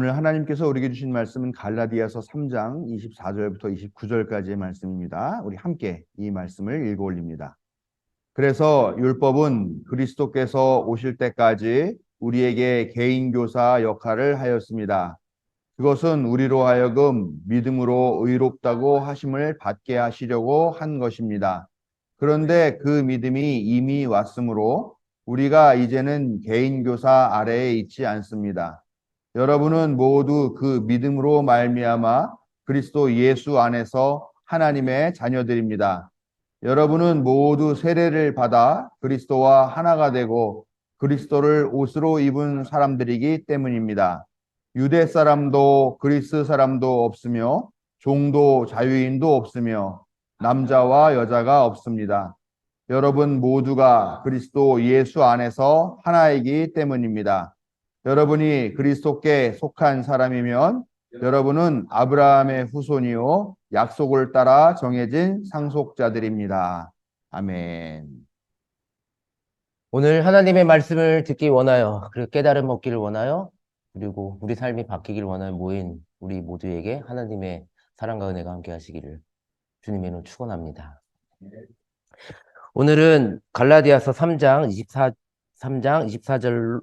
오늘 하나님께서 우리에게 주신 말씀은 갈라디아서 3장 24절부터 29절까지의 말씀입니다. 우리 함께 이 말씀을 읽어 올립니다. 그래서 율법은 그리스도께서 오실 때까지 우리에게 개인교사 역할을 하였습니다. 그것은 우리로 하여금 믿음으로 의롭다고 하심을 받게 하시려고 한 것입니다. 그런데 그 믿음이 이미 왔으므로 우리가 이제는 개인교사 아래에 있지 않습니다. 여러분은 모두 그 믿음으로 말미암아 그리스도 예수 안에서 하나님의 자녀들입니다. 여러분은 모두 세례를 받아 그리스도와 하나가 되고 그리스도를 옷으로 입은 사람들이기 때문입니다. 유대 사람도 그리스 사람도 없으며 종도 자유인도 없으며 남자와 여자가 없습니다. 여러분 모두가 그리스도 예수 안에서 하나이기 때문입니다. 여러분이 그리스도께 속한 사람이면 여러분은 아브라함의 후손이요 약속을 따라 정해진 상속자들입니다. 아멘. 오늘 하나님의 말씀을 듣기 원하여, 그리고 깨달음 얻기를 원하여, 그리고 우리 삶이 바뀌기를 원하여 모인 우리 모두에게 하나님의 사랑과 은혜가 함께 하시기를 주님의 이름으로 축원합니다. 오늘은 갈라디아서 3장 24절로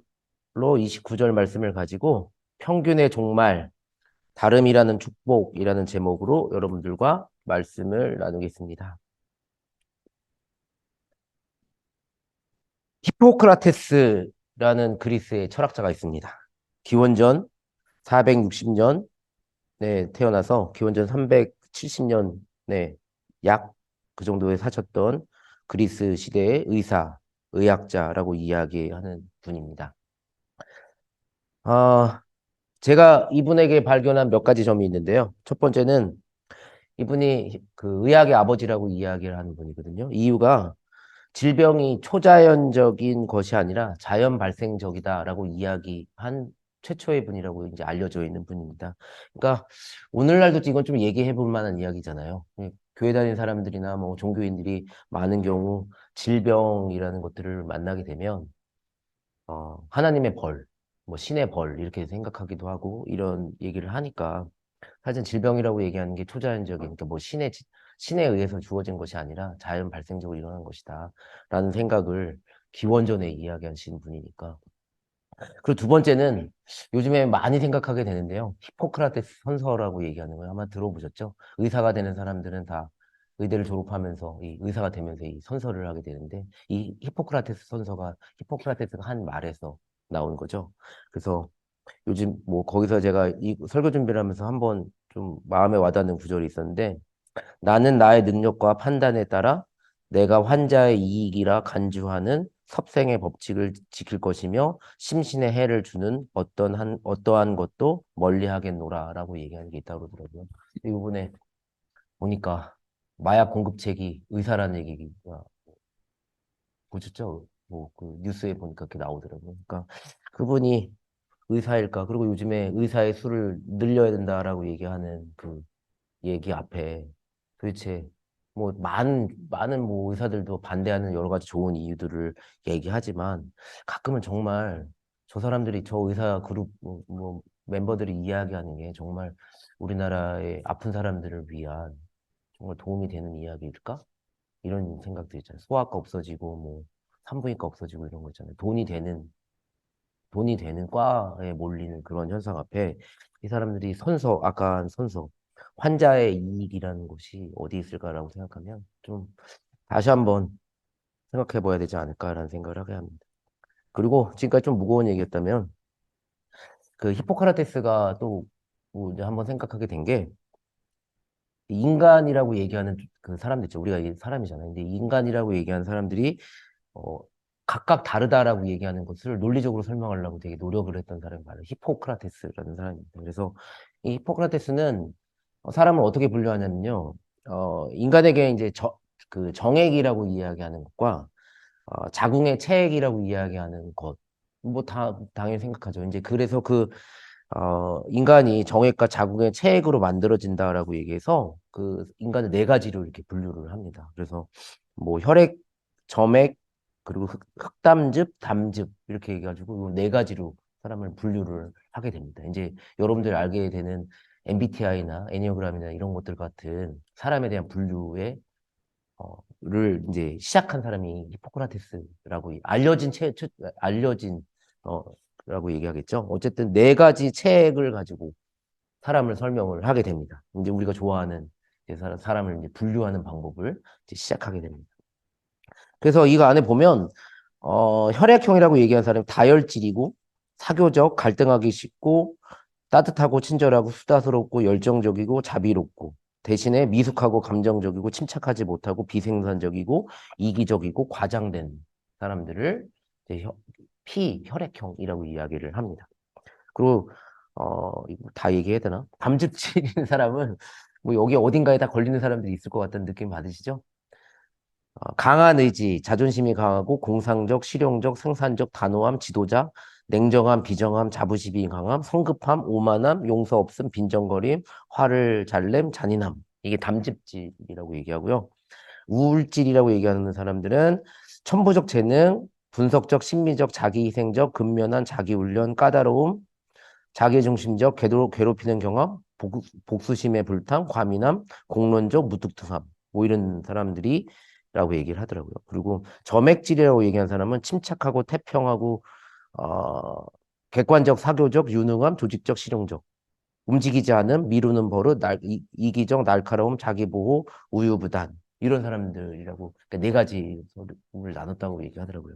29절 말씀을 가지고 평균의 종말, 다름이라는 축복이라는 제목으로 여러분들과 말씀을 나누겠습니다. 히포크라테스라는 그리스의 철학자가 있습니다. 기원전 460년에 태어나서 기원전 370년에 약 그 정도에 사셨던 그리스 시대의 의사, 의학자라고 이야기하는 분입니다. 제가 이분에게 발견한 몇 가지 점이 있는데요. 첫 번째는 이분이 그 의학의 아버지라고 이야기를 하는 분이거든요. 이유가 질병이 초자연적인 것이 아니라 자연 발생적이다라고 이야기한 최초의 분이라고 이제 알려져 있는 분입니다. 그러니까 오늘날도 이건 좀 얘기해 볼 만한 이야기잖아요. 교회 다니는 사람들이나 뭐 종교인들이 많은 경우 질병이라는 것들을 만나게 되면 하나님의 벌, 뭐 신의 벌 이렇게 생각하기도 하고 이런 얘기를 하니까 사실 질병이라고 얘기하는 게 초자연적인, 그러니까 뭐 신에 의해서 주어진 것이 아니라 자연 발생적으로 일어난 것이다. 라는 생각을 기원전에 이야기하신 분이니까. 그리고 두 번째는 요즘에 많이 생각하게 되는데요. 히포크라테스 선서라고 얘기하는 거 아마 들어보셨죠? 의사가 되는 사람들은 다 의대를 졸업하면서 이 의사가 되면서 이 선서를 하게 되는데 이 히포크라테스 선서가 히포크라테스가 한 말에서 나온 거죠. 그래서 요즘 뭐 거기서 제가 이 설교 준비를 하면서 한번 좀 마음에 와닿는 구절이 있었는데 나는 나의 능력과 판단에 따라 내가 환자의 이익이라 간주하는 섭생의 법칙을 지킬 것이며 심신의 해를 주는 어떠한 것도 멀리 하겠노라라고 얘기하는 게 있다고 그러더라고요. 이 부분에 보니까 마약 공급책이 의사라는 얘기가 보셨죠? 뭐 그 뉴스에 보니까 그렇게 나오더라고요. 그러니까 그분이 의사일까? 그리고 요즘에 의사의 수를 늘려야 된다라고 얘기하는 그 얘기 앞에 도대체 뭐 많은 뭐 의사들도 반대하는 여러 가지 좋은 이유들을 얘기하지만 가끔은 정말 저 사람들이 저 의사 그룹 뭐 멤버들이 이야기하는 게 정말 우리나라의 아픈 사람들을 위한 정말 도움이 되는 이야기일까? 이런 생각도 있잖아요. 소아과 없어지고 뭐 산부인과 없어지고 이런 거 있잖아요. 돈이 되는 과에 몰리는 그런 현상 앞에 이 사람들이 아까 한 선서, 환자의 이익이라는 것이 어디 있을까라고 생각하면 좀 다시 한번 생각해 봐야 되지 않을까라는 생각을 하게 합니다. 그리고 지금까지 좀 무거운 얘기였다면 그 히포크라테스가 또뭐 이제 한번 생각하게 된 게 인간이라고 얘기하는 그 사람들 있죠. 우리가 사람이잖아요. 근데 인간이라고 얘기하는 사람들이 어, 각각 다르다라고 얘기하는 것을 논리적으로 설명하려고 되게 노력을 했던 사람이 바로 히포크라테스라는 사람입니다. 그래서 이 히포크라테스는 사람을 어떻게 분류하냐면요. 인간에게 이제 그 정액이라고 이야기하는 것과 자궁의 체액이라고 이야기하는 것, 뭐 당연히 생각하죠. 이제 그래서 인간이 정액과 자궁의 체액으로 만들어진다라고 얘기해서 그 인간을 네 가지로 이렇게 분류를 합니다. 그래서 뭐 혈액, 점액, 그리고 흑담즙, 담즙 이렇게 해가지고 네 가지로 사람을 분류를 하게 됩니다. 이제 여러분들 알게 되는 MBTI나 애니어그램이나 이런 것들 같은 사람에 대한 분류의 를 이제 시작한 사람이 히포크라테스라고 알려진 어 라고 얘기하겠죠. 어쨌든 네 가지 책을 가지고 사람을 설명을 하게 됩니다. 이제 우리가 좋아하는 이제 사람을 이제 분류하는 방법을 이제 시작하게 됩니다. 그래서 이거 안에 보면 혈액형이라고 얘기하는 사람이 다혈질이고 사교적, 갈등하기 쉽고 따뜻하고 친절하고 수다스럽고 열정적이고 자비롭고 대신에 미숙하고 감정적이고 침착하지 못하고 비생산적이고 이기적이고 과장된 사람들을 이제 혈액형이라고 이야기를 합니다. 그리고 이거 다 얘기해야 되나? 담즙질인 사람은 뭐 여기 어딘가에 다 걸리는 사람들이 있을 것 같다는 느낌 받으시죠? 강한 의지, 자존심이 강하고 공상적, 실용적, 생산적, 단호함, 지도자, 냉정함, 비정함, 자부심이 강함, 성급함, 오만함, 용서 없음, 빈정거림, 화를 잘 냄, 잔인함. 이게 담즙질이라고 얘기하고요. 우울질이라고 얘기하는 사람들은 천부적 재능, 분석적, 심미적, 자기희생적, 근면한 자기훈련, 까다로움, 자기중심적, 괴롭히는 경험, 복수심의 불탐, 과민함, 공론적, 무뚝뚝함. 뭐 이런 사람들이 라고 얘기를 하더라고요. 그리고 점액질이라고 얘기한 사람은 침착하고 태평하고 어, 객관적, 사교적, 유능함, 조직적, 실용적. 움직이지 않음, 미루는 버릇, 이기적, 날카로움, 자기보호, 우유부단. 이런 사람들이라고 그러니까 네 가지를 나눴다고 얘기하더라고요.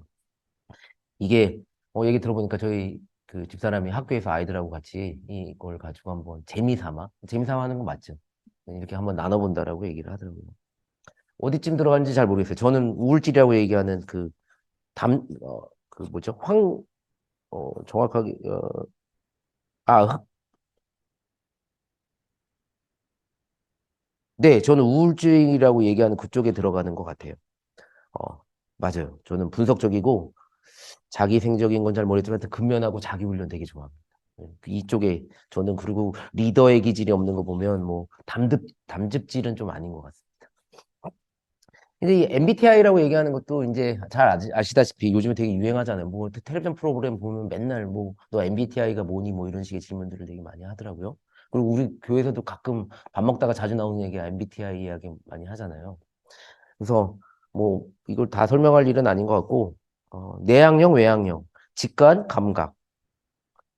이게 얘기 들어보니까 저희 그 집사람이 학교에서 아이들하고 같이 이걸 가지고 한번 재미삼아 하는 거 맞죠? 이렇게 한번 나눠본다라고 얘기를 하더라고요. 어디쯤 들어가는지 잘 모르겠어요. 저는 우울질이라고 얘기하는 그 뭐죠? 정확하게, 아, 네, 저는 우울증이라고 얘기하는 그쪽에 들어가는 것 같아요. 어, 맞아요. 저는 분석적이고 자기생적인 건 잘 모르겠지만 근면하고 자기훈련 되게 좋아합니다. 이쪽에 저는 그리고 리더의 기질이 없는 거 보면 뭐 담즙질은 좀 아닌 것 같습니다. 근데 이 MBTI라고 얘기하는 것도 이제 잘 아시다시피 요즘에 되게 유행하잖아요. 뭐 텔레비전 프로그램 보면 맨날 뭐 너 MBTI가 뭐니 뭐 이런 식의 질문들을 되게 많이 하더라고요. 그리고 우리 교회에서도 가끔 밥 먹다가 자주 나오는 얘기가 MBTI 이야기 많이 하잖아요. 그래서 뭐 이걸 다 설명할 일은 아닌 것 같고 내향형, 외향형, 직관, 감각,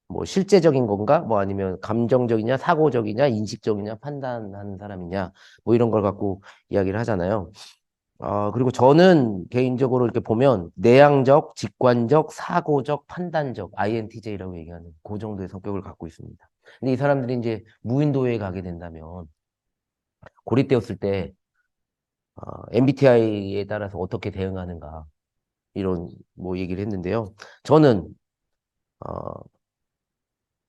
뭐 실제적인 건가, 뭐 아니면 감정적이냐, 사고적이냐, 인식적이냐, 판단하는 사람이냐, 뭐 이런 걸 갖고 이야기를 하잖아요. 그리고 저는 개인적으로 이렇게 보면 내향적, 직관적, 사고적, 판단적, INTJ라고 얘기하는 그 정도의 성격을 갖고 있습니다. 근데 이 사람들이 이제 무인도에 가게 된다면 고립되었을 때 MBTI에 따라서 어떻게 대응하는가 이런 뭐 얘기를 했는데요. 저는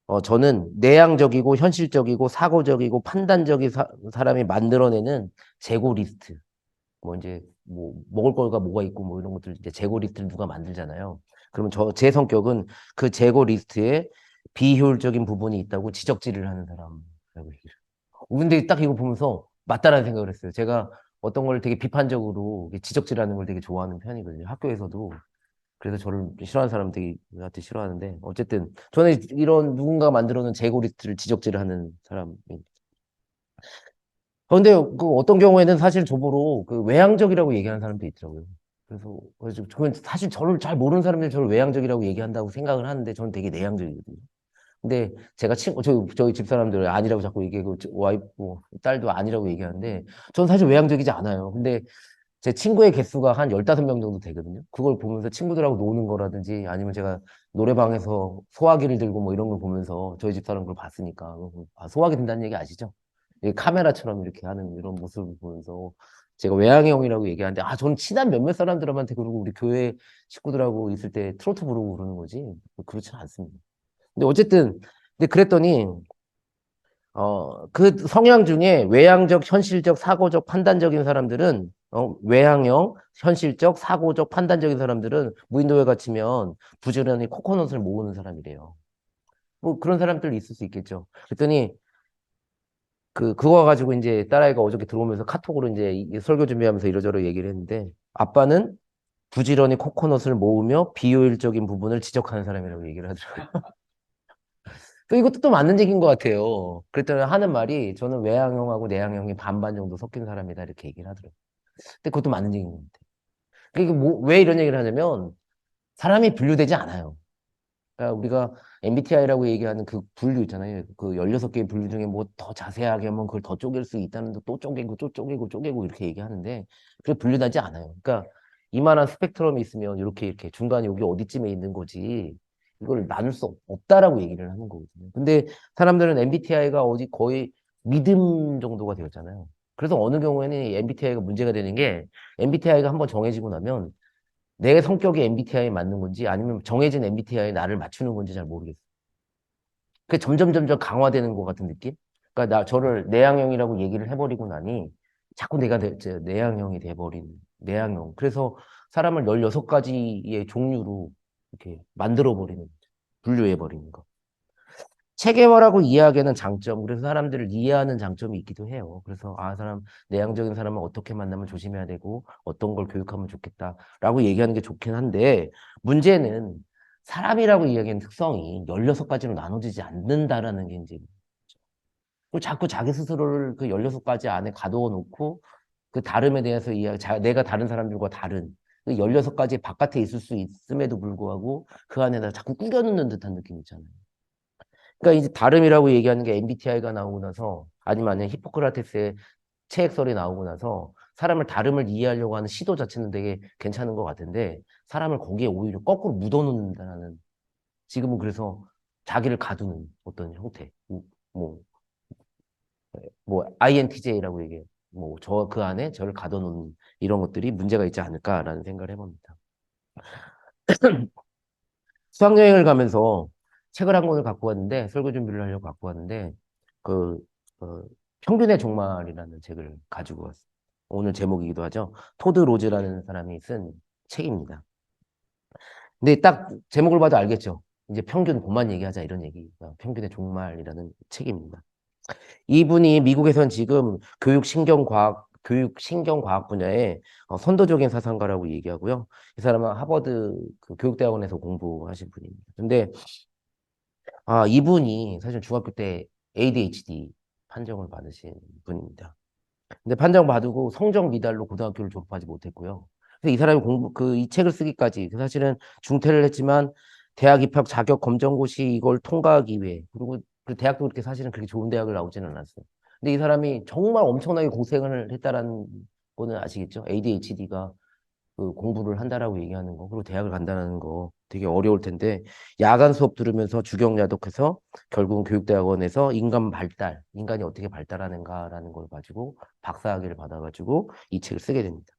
어, 저는 내향적이고 현실적이고 사고적이고 판단적인 사람이 만들어내는 재고 리스트. 뭐 이제 뭐 먹을 거가 뭐가 있고 뭐 이런 것들 이제 재고 리스트를 누가 만들잖아요. 그러면 제 성격은 그 재고 리스트에 비효율적인 부분이 있다고 지적질을 하는 사람이라고 얘기를. 근데 딱 이거 보면서 맞다라는 생각을 했어요. 제가 어떤 걸 되게 비판적으로 지적질하는 걸 되게 좋아하는 편이거든요. 학교에서도. 그래서 저를 싫어하는 사람 되게 저한테 싫어하는데 어쨌든 저는 이런 누군가 만들어놓은 재고 리스트를 지적질을 하는 사람입니다. 근데 그 어떤 경우에는 사실 저보고 그 외향적이라고 얘기하는 사람도 있더라고요. 그래서 저는 사실 저를 잘 모르는 사람들이 저를 외향적이라고 얘기한다고 생각을 하는데 저는 되게 내향적이거든요. 근데 제가 저희 집사람들 아니라고 자꾸 얘기하고 와이프, 딸도 아니라고 얘기하는데 저는 사실 외향적이지 않아요. 근데 제 친구의 개수가 한 15명 정도 되거든요. 그걸 보면서 친구들하고 노는 거라든지 아니면 제가 노래방에서 소화기를 들고 뭐 이런 걸 보면서 저희 집사람 그걸 봤으니까 소화기 든다는 얘기 아시죠? 이게 카메라처럼 이렇게 하는 이런 모습을 보면서 제가 외향형이라고 얘기하는데 저는 친한 몇몇 사람들한테 그러고 우리 교회 식구들하고 있을 때 트로트 부르고 그러는 거지 그렇지 않습니다. 근데 어쨌든 근데 그랬더니 그 성향 중에 외향적, 현실적, 사고적, 판단적인 사람들은 외향형, 현실적, 사고적, 판단적인 사람들은 무인도에 갇히면 부지런히 코코넛을 모으는 사람이래요. 뭐 그런 사람들 있을 수 있겠죠. 그랬더니 그거 가지고 이제 딸아이가 어저께 들어오면서 카톡으로 이제 설교 준비하면서 이러저러 얘기를 했는데 아빠는 부지런히 코코넛을 모으며 비효율적인 부분을 지적하는 사람이라고 얘기를 하더라고요. 또 이것도 또 맞는 얘기인 것 같아요. 그랬더니 하는 말이 저는 외향형하고 내향형이 반반 정도 섞인 사람이다 이렇게 얘기를 하더라고요. 근데 그것도 맞는 얘기인 것 같아요. 그게 뭐, 왜 이런 얘기를 하냐면 사람이 분류되지 않아요. 그러니까 우리가 MBTI라고 얘기하는 그 분류 있잖아요. 그 16개의 분류 중에 뭐 더 자세하게 하면 그걸 더 쪼갤 수 있다는데 또 쪼개고 또 쪼개고 쪼개고 이렇게 얘기하는데 그게 분류되지 않아요. 그러니까 이만한 스펙트럼이 있으면 이렇게 중간에 여기 어디쯤에 있는 거지 이걸 나눌 수 없다라고 얘기를 하는 거거든요. 근데 사람들은 MBTI가 어디 거의 믿음 정도가 되었잖아요. 그래서 어느 경우에는 MBTI가 문제가 되는 게 MBTI가 한번 정해지고 나면 내 성격이 MBTI에 맞는 건지 아니면 정해진 MBTI에 나를 맞추는 건지 잘 모르겠어요. 그게 점점 강화되는 것 같은 느낌? 그러니까 저를 내향형이라고 얘기를 해버리고 나니 자꾸 내가 내향형이 돼버린 내향형. 그래서 사람을 16가지의 종류로 이렇게 만들어버리는 거죠. 분류해버리는 거. 체계화라고 이해하기에는 장점, 그래서 사람들을 이해하는 장점이 있기도 해요. 그래서, 사람, 내향적인 사람은 어떻게 만나면 조심해야 되고, 어떤 걸 교육하면 좋겠다라고 얘기하는 게 좋긴 한데, 문제는 사람이라고 이야기하는 특성이 16가지로 나눠지지 않는다라는 게 이제, 그리고 자꾸 자기 스스로를 그 16가지 안에 가두어 놓고, 그 다름에 대해서 내가 다른 사람들과 다른, 그 16가지 바깥에 있을 수 있음에도 불구하고, 그 안에다 자꾸 꾸겨 넣는 듯한 느낌 있잖아요. 그러니까 이제 다름이라고 얘기하는 게 MBTI가 나오고 나서 아니면 아니면 히포크라테스의 체액설이 나오고 나서 사람을 다름을 이해하려고 하는 시도 자체는 되게 괜찮은 것 같은데 사람을 거기에 오히려 거꾸로 묻어놓는다는 지금은 그래서 자기를 가두는 어떤 형태 뭐, INTJ라고 얘기해요. 뭐 저 그 안에 저를 가둬놓는 이런 것들이 문제가 있지 않을까라는 생각을 해봅니다. 수학여행을 가면서 책을 한 권을 갖고 왔는데 설교 준비를 하려고 갖고 왔는데 그 어, 평균의 종말이라는 책을 가지고 왔어요. 오늘 제목이기도 하죠. 토드 로즈라는 사람이 쓴 책입니다. 근데 딱 제목을 봐도 알겠죠. 이제 평균 그만 얘기하자 이런 얘기가 평균의 종말이라는 책입니다. 이분이 미국에선 지금 교육 신경과학 분야의 선도적인 사상가라고 얘기하고요. 이 사람은 하버드 그 교육대학원에서 공부하신 분입니다. 근데 이분이 사실 중학교 때 ADHD 판정을 받으신 분입니다. 근데 판정 받고 성적 미달로 고등학교를 졸업하지 못했고요. 그래서 이 사람이 이 책을 쓰기까지, 사실은 중퇴를 했지만 대학 입학 자격 검정고시 이걸 통과하기 위해, 그리고 그 대학도 그렇게 사실은 그렇게 좋은 대학을 나오지는 않았어요. 근데 이 사람이 정말 엄청나게 고생을 했다라는 거는 아시겠죠? ADHD가 그 공부를 한다라고 얘기하는 거, 그리고 대학을 간다는 거 되게 어려울 텐데, 야간 수업 들으면서 주경야독해서 결국은 교육대학원에서 인간이 어떻게 발달하는가라는 걸 가지고 박사학위를 받아가지고 이 책을 쓰게 됩니다.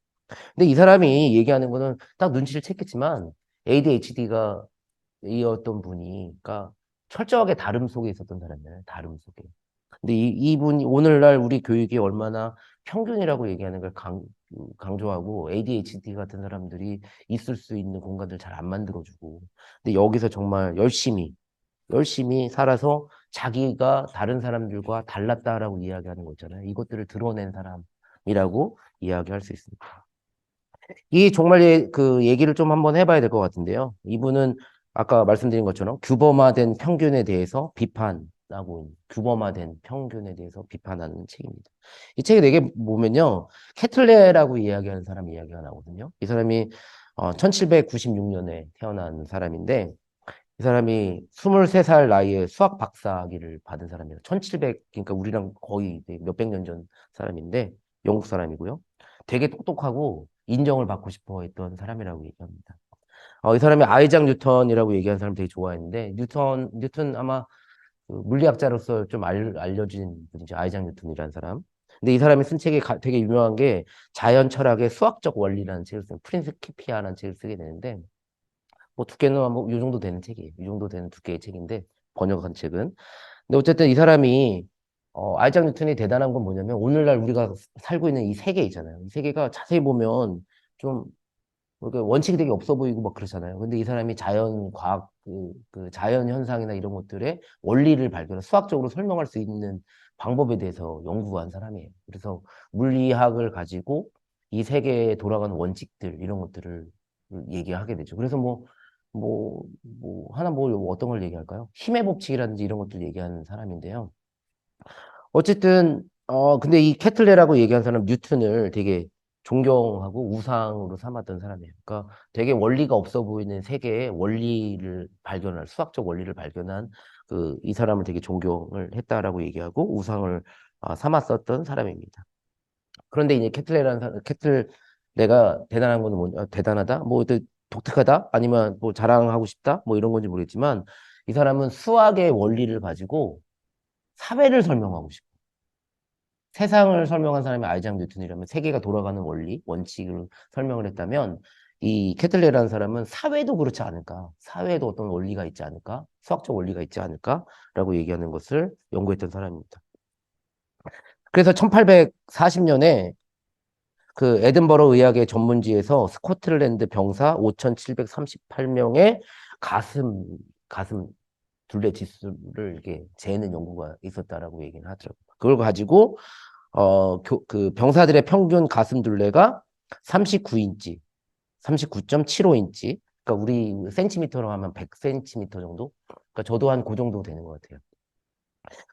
근데 이 사람이 얘기하는 거는 딱 눈치를 챘겠지만 ADHD가 이었던 분이, 그러니까 철저하게 다름 속에 있었던 사람이에요. 다름 속에. 근데 이분이 오늘날 우리 교육이 얼마나 평균이라고 얘기하는 걸 강조하고 ADHD 같은 사람들이 있을 수 있는 공간들 잘 안 만들어주고. 근데 여기서 정말 열심히 살아서 자기가 다른 사람들과 달랐다라고 이야기하는 거 있잖아요. 이것들을 드러낸 사람이라고 이야기할 수 있습니다. 이 정말 그 얘기를 좀 한번 해봐야 될 것 같은데요. 이분은 아까 말씀드린 것처럼 규범화된 평균에 대해서 비판하는 책입니다. 이 책에 되게 보면요. 캐틀레라고 이야기하는 사람 이야기가 나오거든요. 이 사람이 1796년에 태어난 사람인데 이 사람이 23살 나이에 수학 박사학위를 받은 사람이에요. 1700, 그러니까 우리랑 거의 몇백 년 전 사람인데 영국 사람이고요. 되게 똑똑하고 인정을 받고 싶어 했던 사람이라고 얘기합니다. 이 사람이 아이작 뉴턴이라고 얘기하는 사람 되게 좋아했는데 뉴턴 아마 그 물리학자로서 좀 알려진 분이죠. 아이작 뉴턴이라는 사람. 근데 이 사람이 쓴 책이 되게 유명한 게 자연 철학의 수학적 원리라는 책을 쓴 프린스피아라는 책을 쓰게 되는데 뭐 두께는 뭐이 정도 되는 책이에요. 이 정도 되는 두께의 책인데 번역한 책은. 근데 어쨌든 이 사람이 아이작 뉴턴이 대단한 건 뭐냐면 오늘날 우리가 살고 있는 이 세계 있잖아요. 이 세계가 자세히 보면 좀 그러니까 원칙이 되게 없어 보이고 막 그러잖아요. 근데 이 사람이 자연 과학 그 자연 현상이나 이런 것들의 원리를 수학적으로 설명할 수 있는 방법에 대해서 연구한 사람이에요. 그래서 물리학을 가지고 이 세계에 돌아가는 원칙들 이런 것들을 얘기하게 되죠. 그래서 뭐 어떤 걸 얘기할까요? 힘의 법칙이라든지 이런 것들 얘기하는 사람인데요. 어쨌든, 근데 이 케틀레라고 얘기한 사람 뉴턴을 되게 존경하고 우상으로 삼았던 사람이에요. 그러니까 되게 원리가 없어 보이는 세계의 수학적 원리를 발견한 이 사람을 되게 존경을 했다라고 얘기하고 우상을 삼았었던 사람입니다. 그런데 이제 케틀레가 대단한 거는 대단하다? 독특하다? 아니면 뭐 자랑하고 싶다? 뭐 이런 건지 모르겠지만 이 사람은 수학의 원리를 가지고 사회를 설명하고 싶어. 세상을 설명한 사람이 아이작 뉴턴이라면 세계가 돌아가는 원리, 원칙을 설명을 했다면 이 케틀레라는 사람은 사회도 그렇지 않을까? 사회에도 어떤 원리가 있지 않을까? 수학적 원리가 있지 않을까?라고 얘기하는 것을 연구했던 사람입니다. 그래서 1840년에 그 에든버러 의학의 전문지에서 스코틀랜드 병사 5,738명의 가슴 둘레 지수를 이렇게 재는 연구가 있었다라고 얘기는 하더라고요. 그걸 가지고 그 병사들의 평균 가슴 둘레가 39인치, 39.75인치. 그러니까 우리 센티미터로 하면 100cm 정도? 그러니까 저도 한 그 정도 되는 것 같아요.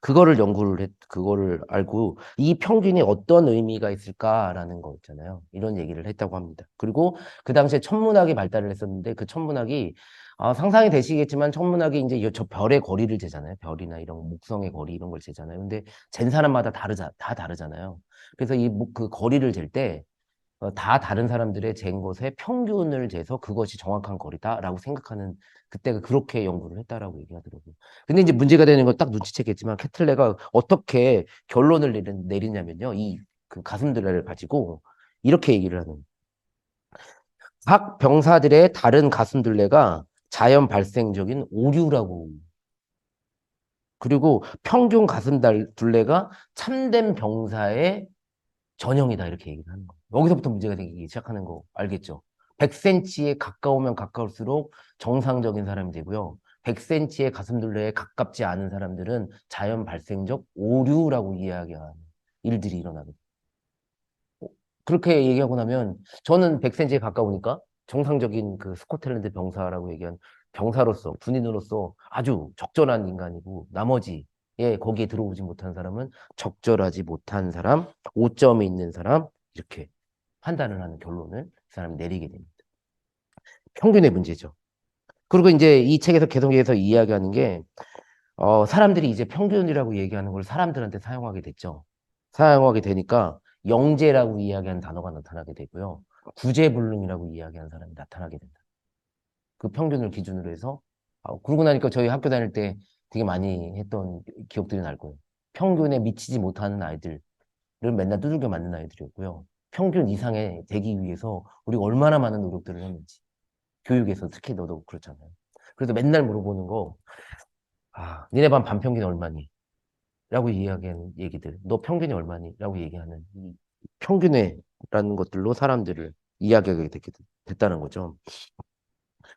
그거를 알고 이 평균이 어떤 의미가 있을까라는 거 있잖아요. 이런 얘기를 했다고 합니다. 그리고 그 당시에 천문학이 발달을 했었는데 그 천문학이 상상이 되시겠지만 천문학이 이제 저 별의 거리를 재잖아요. 별이나 이런 목성의 거리 이런 걸 재잖아요. 근데 잰 사람마다 다 다르잖아요. 그래서 그 거리를 잴 때 다 다른 사람들의 잰 것의 평균을 재서 그것이 정확한 거리다라고 생각하는 그때가 그렇게 연구를 했다라고 얘기하더라고요. 근데 이제 문제가 되는 걸 딱 눈치챘겠지만 케틀레가 어떻게 결론을 내리냐면요. 이 그 가슴들레를 가지고 이렇게 얘기를 하는 각 병사들의 다른 가슴둘레가 자연 발생적인 오류라고 그리고 평균 가슴둘레가 참된 병사의 전형이다 이렇게 얘기를 하는 거예요. 여기서부터 문제가 되기 시작하는 거 알겠죠? 100cm에 가까우면 가까울수록 정상적인 사람이 되고요. 100cm의 가슴둘레에 가깝지 않은 사람들은 자연 발생적 오류라고 이야기하는 일들이 일어나거든요. 그렇게 얘기하고 나면 저는 100cm에 가까우니까 정상적인 그 스코틀랜드 병사라고 얘기한 병사로서 군인으로서 아주 적절한 인간이고 나머지 거기에 들어오지 못한 사람은 적절하지 못한 사람, 오점이 있는 사람 이렇게 판단을 하는 결론을 그 사람이 내리게 됩니다. 평균의 문제죠. 그리고 이제 이 책에서 계속해서 이야기하는 게 사람들이 이제 평균이라고 얘기하는 걸 사람들한테 사용하게 됐죠. 사용하게 되니까 영재라고 이야기하는 단어가 나타나게 되고요. 구제불능이라고 이야기하는 사람이 나타나게 된다. 그 평균을 기준으로 해서 그러고 나니까 저희 학교 다닐 때 되게 많이 했던 기억들이 날 거예요. 평균에 미치지 못하는 아이들을 맨날 두들겨 맞는 아이들이었고요. 평균 이상에 되기 위해서 우리가 얼마나 많은 노력들을 했는지. 교육에서 특히 너도 그렇잖아요. 그래서 맨날 물어보는 거, 니네 반 반평균 얼마니? 라고 이야기하는 얘기들. 너 평균이 얼마니? 라고 얘기하는 이 평균에라는 것들로 사람들을 이야기하게 됐다는 거죠.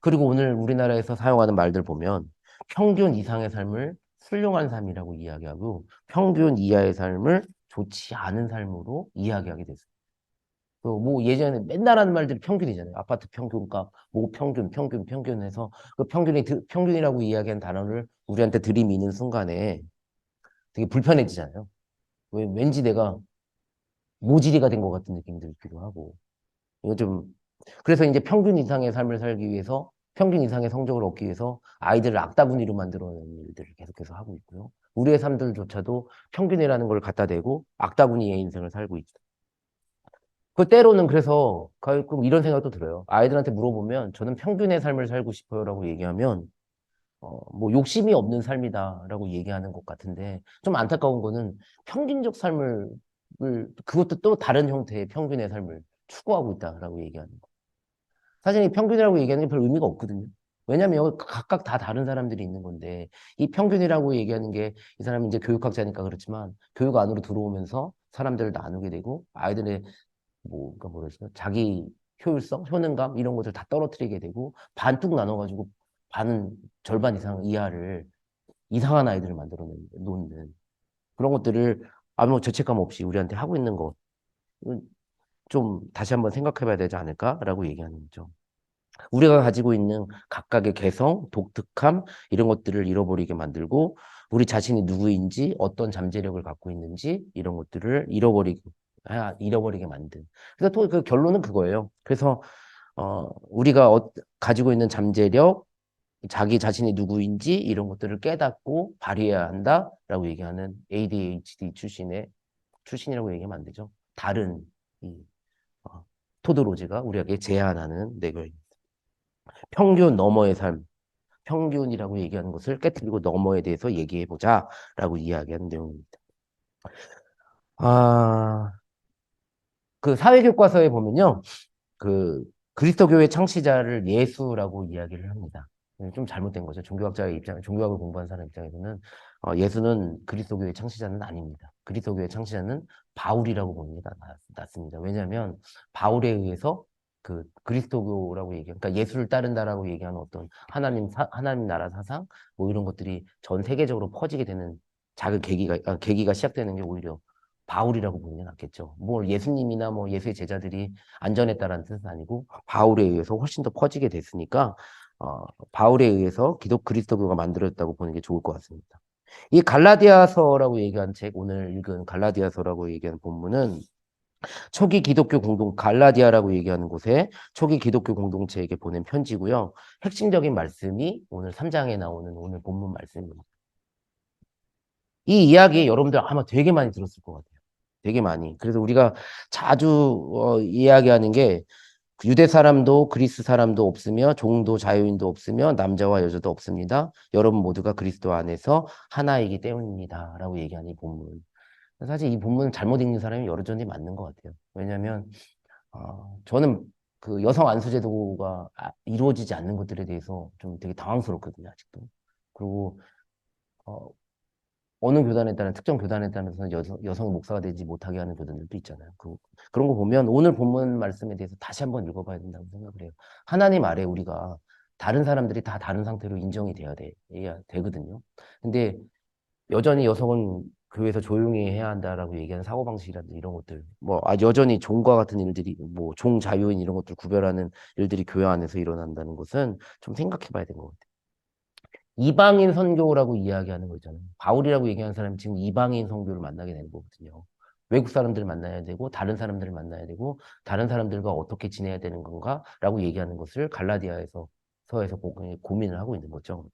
그리고 오늘 우리나라에서 사용하는 말들 보면 평균 이상의 삶을 훌륭한 삶이라고 이야기하고 평균 이하의 삶을 좋지 않은 삶으로 이야기하게 됐어요. 뭐 예전에 맨날 하는 말들이 평균이잖아요. 아파트 평균값, 뭐 평균 해서 그 평균이라고 이야기한 단어를 우리한테 들이미는 순간에 되게 불편해지잖아요. 왠지 내가 모질이가 된 것 같은 느낌이 들기도 하고. 이거 좀, 그래서 이제 평균 이상의 삶을 살기 위해서, 평균 이상의 성적을 얻기 위해서 아이들을 악다구니로 만들어내는 일들을 계속해서 하고 있고요. 우리의 삶들조차도 평균이라는 걸 갖다 대고 악다구니의 인생을 살고 있죠. 그 때로는 그래서 가끔 이런 생각도 들어요. 아이들한테 물어보면 저는 평균의 삶을 살고 싶어요라고 얘기하면 뭐 욕심이 없는 삶이다라고 얘기하는 것 같은데 좀 안타까운 거는 평균적 삶을 그것도 또 다른 형태의 평균의 삶을 추구하고 있다라고 얘기하는 거. 사실 이 평균이라고 얘기하는 게 별 의미가 없거든요. 왜냐면 각각 다 다른 사람들이 있는 건데 이 평균이라고 얘기하는 게 이 사람이 이제 교육학자니까 그렇지만 교육 안으로 들어오면서 사람들을 나누게 되고 아이들의 그러니까 뭐랄까 자기 효율성, 효능감 이런 것들 다 떨어뜨리게 되고 반뚝 나눠가지고 반은 절반 이상 이하를 이상한 아이들을 만들어 놓는 그런 것들을 아무 죄책감 없이 우리한테 하고 있는 거 좀 다시 한번 생각해 봐야 되지 않을까라고 얘기하는 거죠. 우리가 가지고 있는 각각의 개성, 독특함 이런 것들을 잃어버리게 만들고 우리 자신이 누구인지 어떤 잠재력을 갖고 있는지 이런 것들을 잃어버리게 만든. 그래서 또 그 결론은 그거예요. 그래서 우리가 가지고 있는 잠재력, 자기 자신이 누구인지 이런 것들을 깨닫고 발휘해야 한다라고 얘기하는 ADHD 출신이라고 얘기하면 안 되죠. 다른 이 토드로즈가 우리에게 제안하는 내용. 평균 너머의 삶, 평균이라고 얘기하는 것을 깨뜨리고 너머에 대해서 얘기해보자라고 이야기하는 내용입니다. 아, 그 사회교과서에 보면요. 그 그리스도교의 창시자를 예수라고 이야기를 합니다. 좀 잘못된 거죠. 종교학을 공부한 사람 입장에서는 예수는 그리스도교의 창시자는 아닙니다. 그리스도교의 창시자는 바울이라고 보는 게 낫습니다. 왜냐하면 바울에 의해서 그 그리스도교라고 그러니까 예수를 따른다라고 얘기하는 어떤 하나님 나라 사상 뭐 이런 것들이 전 세계적으로 퍼지게 되는 작은 계기가 시작되는 게 오히려 바울이라고 보는 게 낫겠죠. 뭐 예수님이나 뭐 예수의 제자들이 안전했다라는 뜻은 아니고 바울에 의해서 훨씬 더 퍼지게 됐으니까 바울에 의해서 그리스도교가 만들어졌다고 보는 게 좋을 것 같습니다. 이 갈라디아서라고 얘기한 책, 오늘 읽은 갈라디아서라고 얘기하는 본문은 초기 기독교 갈라디아라고 얘기하는 곳에 초기 기독교 공동체에게 보낸 편지고요. 핵심적인 말씀이 오늘 3장에 나오는 오늘 본문 말씀입니다. 이 이야기 여러분들 아마 되게 많이 들었을 것 같아요. 되게 많이. 그래서 우리가 자주 이야기하는 게 유대 사람도 그리스 사람도 없으며 종도 자유인도 없으며 남자와 여자도 없습니다. 여러분 모두가 그리스도 안에서 하나이기 때문입니다. 라고 얘기하는 이 본문. 사실 이 본문을 잘못 읽는 사람이 여전히 맞는 것 같아요. 왜냐하면 저는 그 여성 안수 제도가 이루어지지 않는 것들에 대해서 좀 되게 당황스럽거든요. 아직도. 그리고 어, 어느 교단에 따른 특정 교단에 따라서 여성 목사가 되지 못하게 하는 교단들도 있잖아요. 그런 거 보면 오늘 본문 말씀에 대해서 다시 한번 읽어봐야 된다고 생각을 해요. 하나님 아래 우리가 다른 사람들이 다 다른 상태로 인정이 돼야 되거든요. 근데 여전히 여성은 교회에서 조용히 해야 한다라고 얘기하는 사고방식이라든지 이런 것들, 여전히 종과 같은 일들이, 종 자유인 이런 것들 구별하는 일들이 교회 안에서 일어난다는 것은 좀 생각해 봐야 되는 것 같아요. 이방인 선교라고 이야기하는 거 있잖아요. 바울이라고 얘기하는 사람이 지금 이방인 선교를 만나게 되는 거거든요. 외국 사람들을 만나야 되고, 다른 사람들을 만나야 되고, 다른 사람들과 어떻게 지내야 되는 건가라고 얘기하는 것을 서에서 고민을 하고 있는 거죠.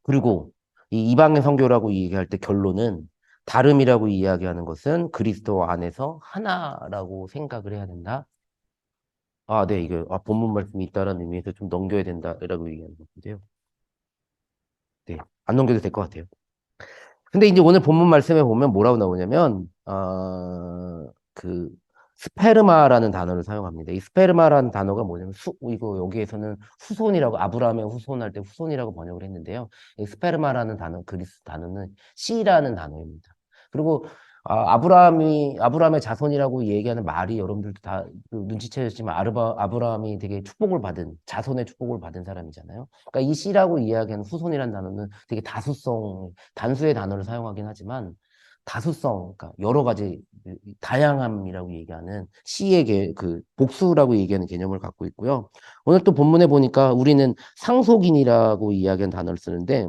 그리고 이 이방인 선교라고 얘기할 때 결론은 다름이라고 이야기하는 것은 그리스도 안에서 하나라고 생각을 해야 된다. 네, 본문 말씀이 있다라는 의미에서 좀 넘겨야 된다라고 얘기하는 건데요. 네, 안 넘겨도 될 것 같아요. 근데 이제 오늘 본문 말씀에 보면 뭐라고 나오냐면, 그, 스페르마라는 단어를 사용합니다. 이 스페르마라는 단어가 뭐냐면, 이거 여기에서는 후손이라고, 아브라함의 후손할 때 후손이라고 번역을 했는데요. 이 스페르마라는 그리스 단어는 씨라는 단어입니다. 그리고, 아브라함의 자손이라고 얘기하는 말이 여러분들도 다 눈치채셨지만, 아브라함이 되게 자손의 축복을 받은 사람이잖아요. 그러니까 이 씨라고 이야기하는 후손이라는 단어는 되게 단수의 단어를 사용하긴 하지만 그러니까 여러 가지 다양함이라고 얘기하는 C의 그 복수라고 얘기하는 개념을 갖고 있고요. 오늘 또 본문에 보니까 우리는 상속인이라고 이야기하는 단어를 쓰는데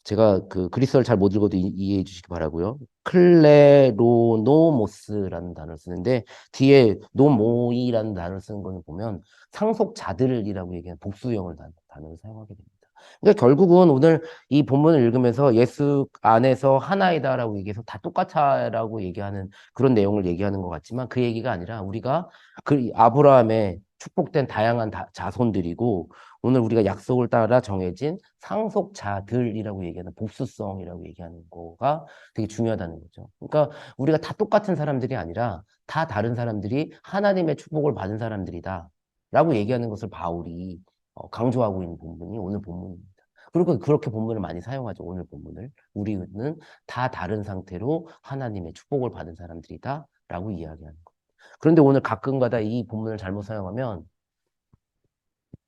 제가 그 그리스어를 잘 못 읽어도 이해해 주시기 바라고요. 클레로노모스라는 단어를 쓰는데 뒤에 노모이라는 단어를 쓰는 거는 보면 상속자들이라고 얘기하는 복수형을 단어를 사용하게 됩니다. 그러니까 결국은 오늘 이 본문을 읽으면서 예수 안에서 하나이다라고 얘기해서 다 똑같아라고 얘기하는 그런 내용을 얘기하는 것 같지만 그 얘기가 아니라 우리가 그 아브라함의 축복된 다양한 자손들이고 오늘 우리가 약속을 따라 정해진 상속자들이라고 얘기하는 복수성이라고 얘기하는 거가 되게 중요하다는 거죠. 그러니까 우리가 다 똑같은 사람들이 아니라 다 다른 사람들이 하나님의 축복을 받은 사람들이다. 라고 얘기하는 것을 바울이 강조하고 있는 본문이 오늘 본문입니다. 그리고 그렇게 본문을 많이 사용하죠. 오늘 본문을. 우리는 다 다른 상태로 하나님의 축복을 받은 사람들이다. 라고 이야기하는 거. 그런데 오늘 가끔가다 이 본문을 잘못 사용하면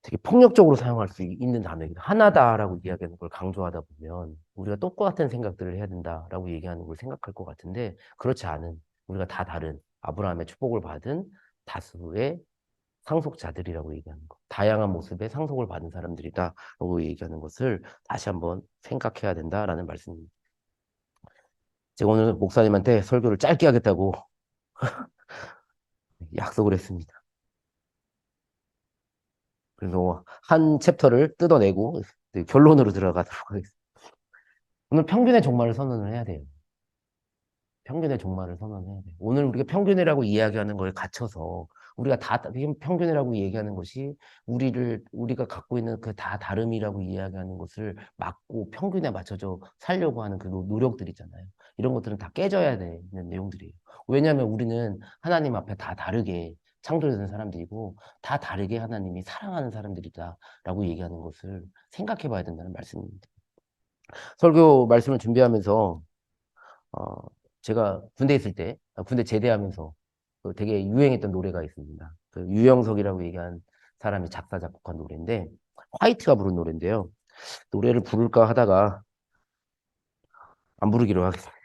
되게 폭력적으로 사용할 수 있는 단어입니다. 하나다라고 이야기하는 걸 강조하다 보면 우리가 똑같은 생각들을 해야 된다라고 얘기하는 걸 생각할 것 같은데 그렇지 않은 우리가 다 다른 아브라함의 축복을 받은 다수의 상속자들이라고 얘기하는 거. 다양한 모습의 상속을 받은 사람들이다라고 얘기하는 것을 다시 한번 생각해야 된다라는 말씀입니다. 제가 오늘 목사님한테 설교를 짧게 하겠다고 약속을 했습니다. 그래서 한 챕터를 뜯어내고 결론으로 들어가도록 하겠습니다. 오늘 평균의 종말을 선언을 해야 돼요. 평균의 종말을 선언해야 돼요. 오늘 우리가 평균이라고 이야기하는 거에 갇혀서 우리가 다 평균이라고 얘기하는 것이 우리가 갖고 있는 그 다 다름이라고 이야기하는 것을 막고 평균에 맞춰서 살려고 하는 그 노력들이잖아요. 이런 것들은 다 깨져야 되는 내용들이에요. 왜냐하면 우리는 하나님 앞에 다 다르게 창조된 사람들이고 다 다르게 하나님이 사랑하는 사람들이다라고 얘기하는 것을 생각해 봐야 된다는 말씀입니다. 설교 말씀을 준비하면서 어, 제가 군대 있을 때, 군대 제대하면서 그 되게 유행했던 노래가 있습니다. 그 유영석이라고 얘기한 사람이 작사, 작곡한 노래인데, 화이트가 부른 노래인데요. 노래를 부를까 하다가 안 부르기로 하겠습니다.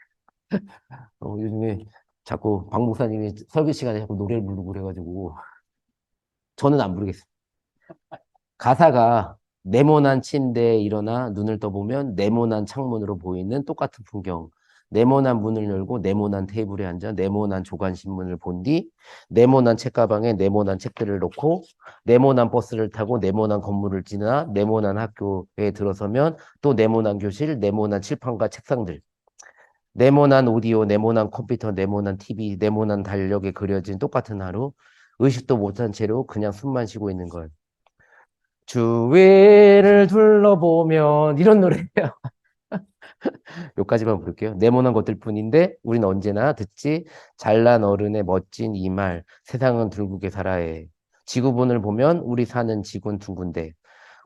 요즘에 자꾸 박 목사님이 설교 시간에 자꾸 노래를 부르고 그래가지고, 저는 안 부르겠습니다. 가사가 네모난 침대에 일어나 눈을 떠보면 네모난 창문으로 보이는 똑같은 풍경. 네모난 문을 열고 네모난 테이블에 앉아 네모난 조간신문을 본 뒤 네모난 책가방에 네모난 책들을 놓고 네모난 버스를 타고 네모난 건물을 지나 네모난 학교에 들어서면 또 네모난 교실, 네모난 칠판과 책상들. 네모난 오디오, 네모난 컴퓨터, 네모난 TV, 네모난 달력에 그려진 똑같은 하루. 의식도 못한 채로 그냥 숨만 쉬고 있는 걸. 주위를 둘러보면 이런 노래예요. 여기까지만 부를게요. 네모난 것들 뿐인데 우린 언제나 듣지. 잘난 어른의 멋진 이 말. 세상은 둥글게 살아해. 지구본을 보면 우리 사는 지구는 둥근데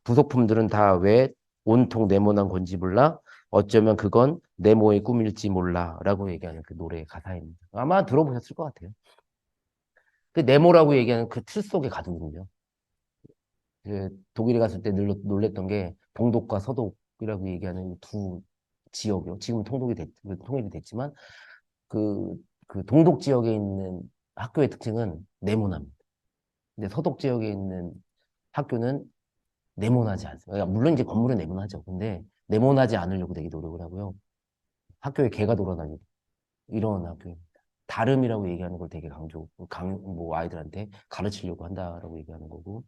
부속품들은 다 왜 온통 네모난 건지 몰라. 어쩌면 그건 네모의 꿈일지 몰라 라고 얘기하는 그 노래의 가사입니다. 아마 들어보셨을 것 같아요. 그 네모라고 얘기하는 그 틀 속에 가두거든요. 그 독일에 갔을 때 놀랬던 게 동독과 서독이라고 얘기하는 두 지역이요. 지금 통일이 됐지만 그, 그 동독 지역에 있는 학교의 특징은 네모납니다. 근데 서독 지역에 있는 학교는 네모나지 않습니다. 그러니까 물론 이제 건물은 네모나죠. 근데 네모나지 않으려고 되게 노력을 하고요. 학교에 개가 돌아다니고 이런 학교입니다. 다름이라고 얘기하는 걸 되게 뭐 아이들한테 가르치려고 한다라고 얘기하는 거고.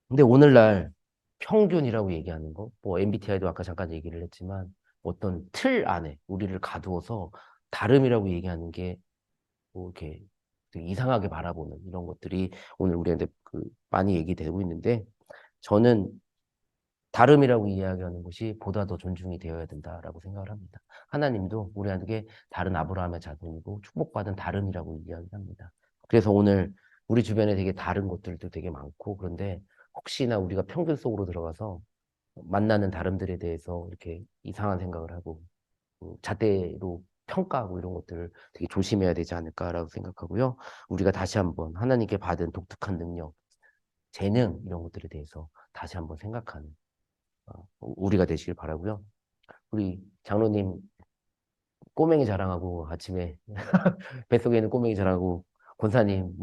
근데 오늘날 평균이라고 얘기하는 거, 뭐 MBTI도 아까 잠깐 얘기를 했지만 어떤 틀 안에 우리를 가두어서 다름이라고 얘기하는 게 뭐 이렇게 되게 이상하게 바라보는 이런 것들이 오늘 우리한테 많이 얘기되고 있는데 저는 다름이라고 이야기하는 것이 보다 더 존중이 되어야 된다라고 생각을 합니다. 하나님도 우리한테 다른 아브라함의 자손이고 축복받은 다름이라고 이야기합니다. 그래서 오늘 우리 주변에 되게 다른 것들도 되게 많고 그런데 혹시나 우리가 평균 속으로 들어가서 만나는 다름들에 대해서 이렇게 이상한 생각을 하고 잣대로 평가하고 이런 것들을 되게 조심해야 되지 않을까라고 생각하고요. 우리가 다시 한번 하나님께 받은 독특한 능력, 재능 이런 것들에 대해서 다시 한번 생각하는 우리가 되시길 바라고요. 우리 장로님 꼬맹이 자랑하고 아침에 뱃속에 있는 꼬맹이 자랑하고 권사님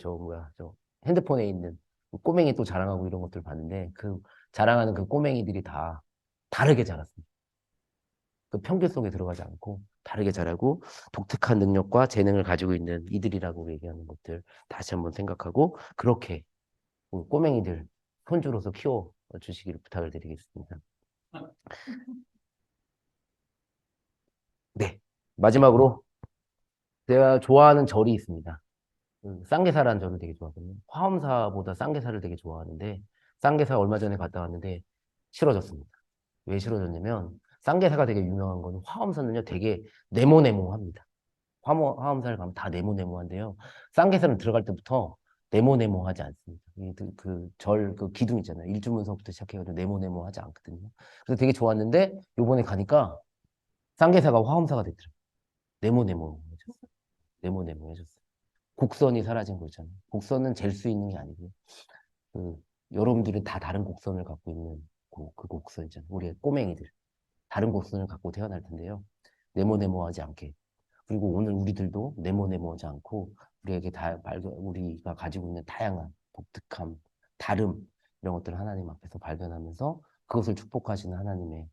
저 뭐야 저 핸드폰에 있는 그 꼬맹이 또 자랑하고 이런 것들 봤는데 그 자랑하는 그 꼬맹이들이 다 다르게 자랐습니다. 그 평균 속에 들어가지 않고 다르게 자라고 독특한 능력과 재능을 가지고 있는 이들이라고 얘기하는 것들 다시 한번 생각하고 그렇게 우리 꼬맹이들 손주로서 키워 주시기를 부탁을 드리겠습니다. 네. 마지막으로 제가 좋아하는 절이 있습니다. 쌍계사라는 절을 되게 좋아하거든요. 화엄사보다 쌍계사를 되게 좋아하는데 쌍계사 얼마 전에 갔다 왔는데 싫어졌습니다. 왜 싫어졌냐면 쌍계사가 되게 유명한 거는 화엄사는요 되게 네모네모합니다. 화엄사를 가면 다 네모네모한데요. 쌍계사는 들어갈 때부터 네모네모하지 않습니다. 그 기둥 있잖아요. 일주문서부터 시작해가지고 네모네모하지 않거든요. 그래서 되게 좋았는데 요번에 가니까 쌍계사가 화엄사가 됐더라고요. 네모네모해졌어요. 네모네모해졌어요. 곡선이 사라진 거 있잖아요. 곡선은 잴 수 있는 게 아니고요. 그, 여러분들은 다 다른 곡선을 갖고 있는 그 곡선 있잖아요. 우리의 꼬맹이들. 다른 곡선을 갖고 태어날 텐데요. 네모네모하지 않게. 그리고 오늘 우리들도 네모네모하지 않고 우리에게 우리가 가지고 있는 다양한 독특함, 다름 이런 것들을 하나님 앞에서 발견하면서 그것을 축복하시는 하나님의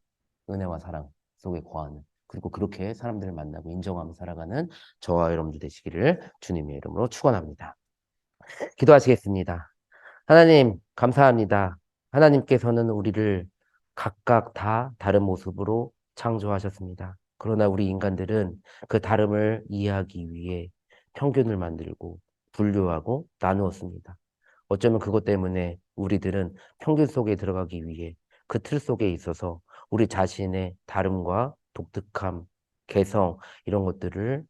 은혜와 사랑 속에 거하는 그리고 그렇게 사람들을 만나고 인정하며 살아가는 저와 여러분들 되시기를 주님의 이름으로 축원합니다. 기도하시겠습니다. 하나님 감사합니다. 하나님께서는 우리를 각각 다 다른 모습으로 창조하셨습니다. 그러나 우리 인간들은 그 다름을 이해하기 위해 평균을 만들고 분류하고 나누었습니다. 어쩌면 그것 때문에 우리들은 평균 속에 들어가기 위해 그 틀 속에 있어서 우리 자신의 다름과 독특함, 개성 이런 것들을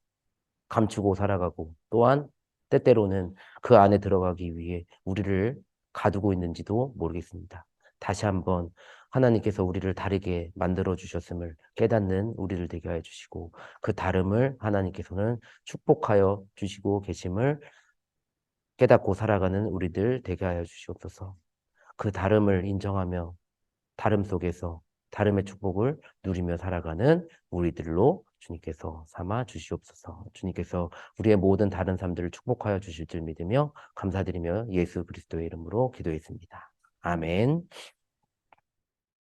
감추고 살아가고 또한 때때로는 그 안에 들어가기 위해 우리를 가두고 있는지도 모르겠습니다. 다시 한번 하나님께서 우리를 다르게 만들어 주셨음을 깨닫는 우리를 되게 하여 주시고 그 다름을 하나님께서는 축복하여 주시고 계심을 깨닫고 살아가는 우리들 되게 하여 주시옵소서. 그 다름을 인정하며 다름 속에서 다름의 축복을 누리며 살아가는 우리들로 주님께서 삼아 주시옵소서. 주님께서 우리의 모든 다른 삶들을 축복하여 주실 줄 믿으며 감사드리며 예수 그리스도의 이름으로 기도했습니다. 아멘.